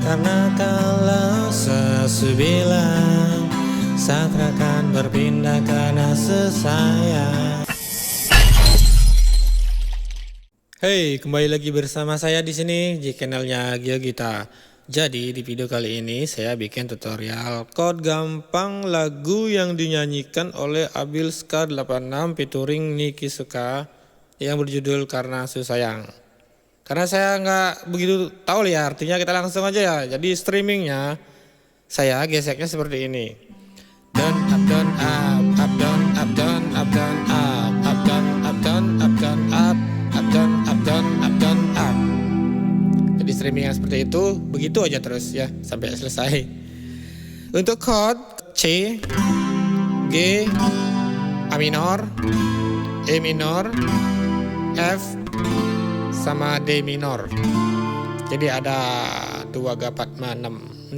karena kalau sesubilang Satra akan berpindah karena sesayang. Hey, kembali lagi bersama saya di sini di channelnya GeoGita. Jadi di video kali ini saya bikin tutorial chord gampang lagu yang dinyanyikan oleh Abil Ska 86 featuring Niki Suka yang berjudul Karena Susayang. Karena saya nggak begitu tahu ya artinya, kita langsung aja ya. Jadi streamingnya saya geseknya seperti ini. Down up down up down up down up down up up down up down up down up up down up down up down up. Jadi streamingnya seperti itu, begitu aja terus ya sampai selesai. Untuk chord C, G, A minor, E minor, F sama D minor. Jadi ada 2 gapat 6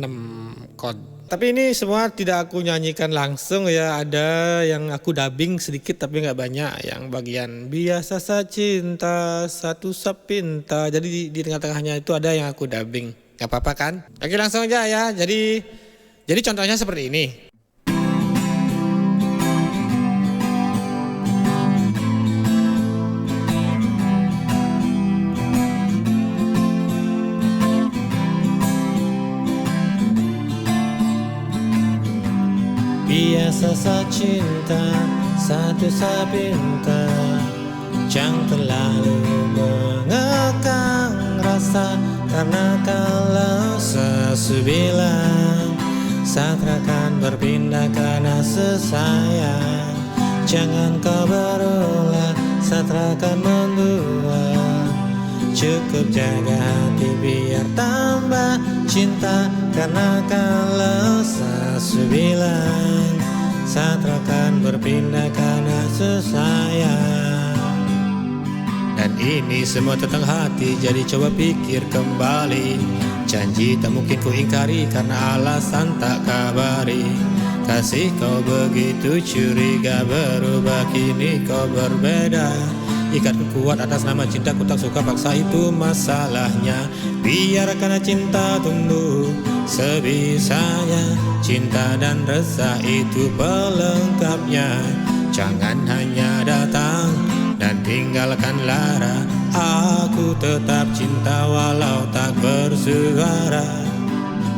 chord. Tapi ini semua tidak aku nyanyikan langsung ya, ada yang aku dubbing sedikit tapi nggak banyak. Yang bagian biasa saja cinta satu sapinta, jadi di tengah-tengahnya itu ada yang aku dubbing. Gak apa-apa kan? Oke, langsung aja ya. Jadi contohnya seperti ini. Biasa saja cinta satu sapinta, jangan terlalu mengekang rasa, karena kalau sesubilang Satra akan berpindah karena sesayang. Jangan kau berulah, Satra akan membuat. Cukup jaga hati biar tambah cinta, karena kalau sesubilang Satra akan berpindah karena sesayang. Dan ini semua tentang hati, jadi coba pikir kembali. Janji tak mungkin ku ingkari, karena alasan tak kabari. Kasih kau begitu curiga, berubah kini kau berbeda. Ikatku kuat atas nama cinta, ku tak suka paksa, itu masalahnya. Biar karena cinta tumbuh sebisanya, cinta dan rasa itu pelengkapnya. Jangan hanya datang dan tinggalkan lara, aku tetap cinta walau tak bersuara.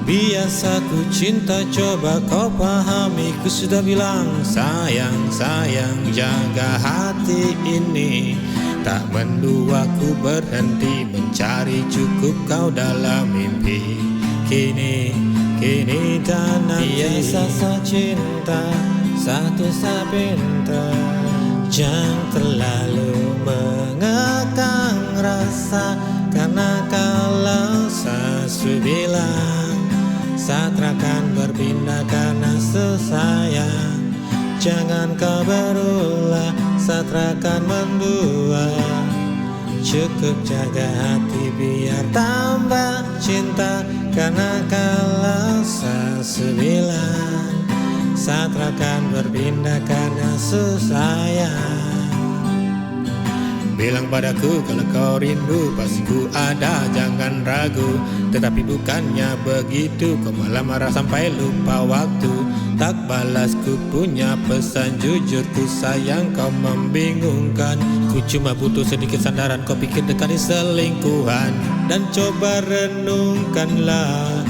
Biasa ku cinta, coba kau pahami. Ku sudah bilang sayang, sayang, jaga hati ini. Tak mendua ku berhenti mencari, cukup kau dalam mimpi. Kini dan nanti. Biasa saja cinta satu sapinta, jangan terlalu mengekang rasa, karena kalau sesubilang Satra akan berpindah karena sesayang. Jangan kau berulah, Satra akan mendua. Cukup jaga hati biar tambah cinta, karena kalau sesubilang Satra akan berpindah karena sesayang. Bilang padaku kalau kau rindu, pasti ku ada, jangan ragu. Tetapi bukannya begitu, kau malah marah sampai lupa waktu. Tak balas ku punya pesan, jujur ku sayang, kau membingungkan. Ku cuma butuh sedikit sandaran, kau pikir dekati selingkuhan. Dan coba renungkanlah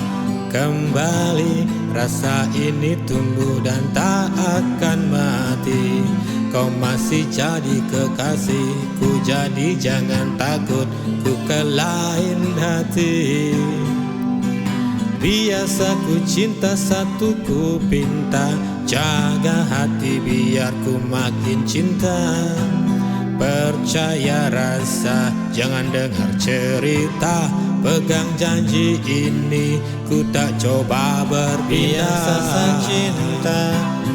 kembali, rasa ini tumbuh dan tak akan mati. Kau masih jadi kekasihku, jadi jangan takut ku ke lain hati. Biasa ku cinta satu ku pinta, jaga hati biar ku makin cinta. Percaya rasa, jangan dengar cerita, pegang janji ini, ku tak coba berpindah. Biasa saja cinta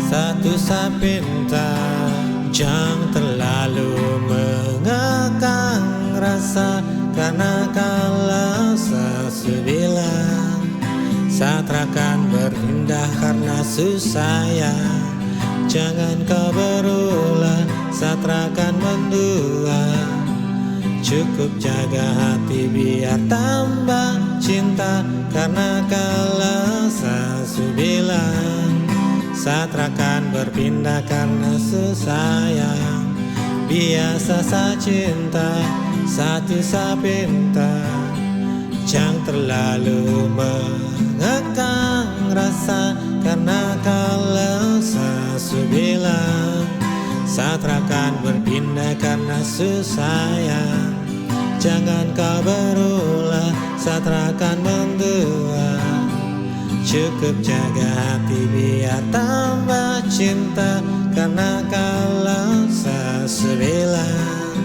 satu sapinta, jangan terlalu mengekang rasa, karena kalau sesubilang Satra akan berpindah karena susayang. Jangan kau berulah, Satra akan mendua. Cukup jaga hati biar tambah cinta, karena kalau sesubilang satrakan berpindah karena sesayang. Biasa sa cinta, satu sa pinta, jangan terlalu mengekang rasa, karena kalau sesubilang satrakan berpindah karena sesayang. Jangan kau berulah, satrakan mendua. Cukup jaga hati biar tambah cinta, karena kalau sesubilang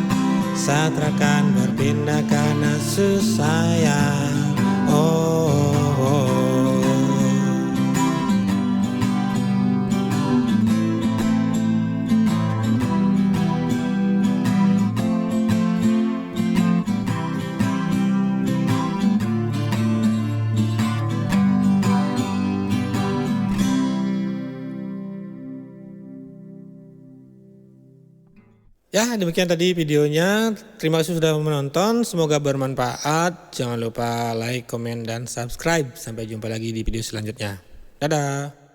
satrakan berpindah karena sesayang. Ya, demikian tadi videonya. Terima kasih sudah menonton. Semoga bermanfaat. Jangan lupa like, komen, dan subscribe. Sampai jumpa lagi di video selanjutnya. Dadah.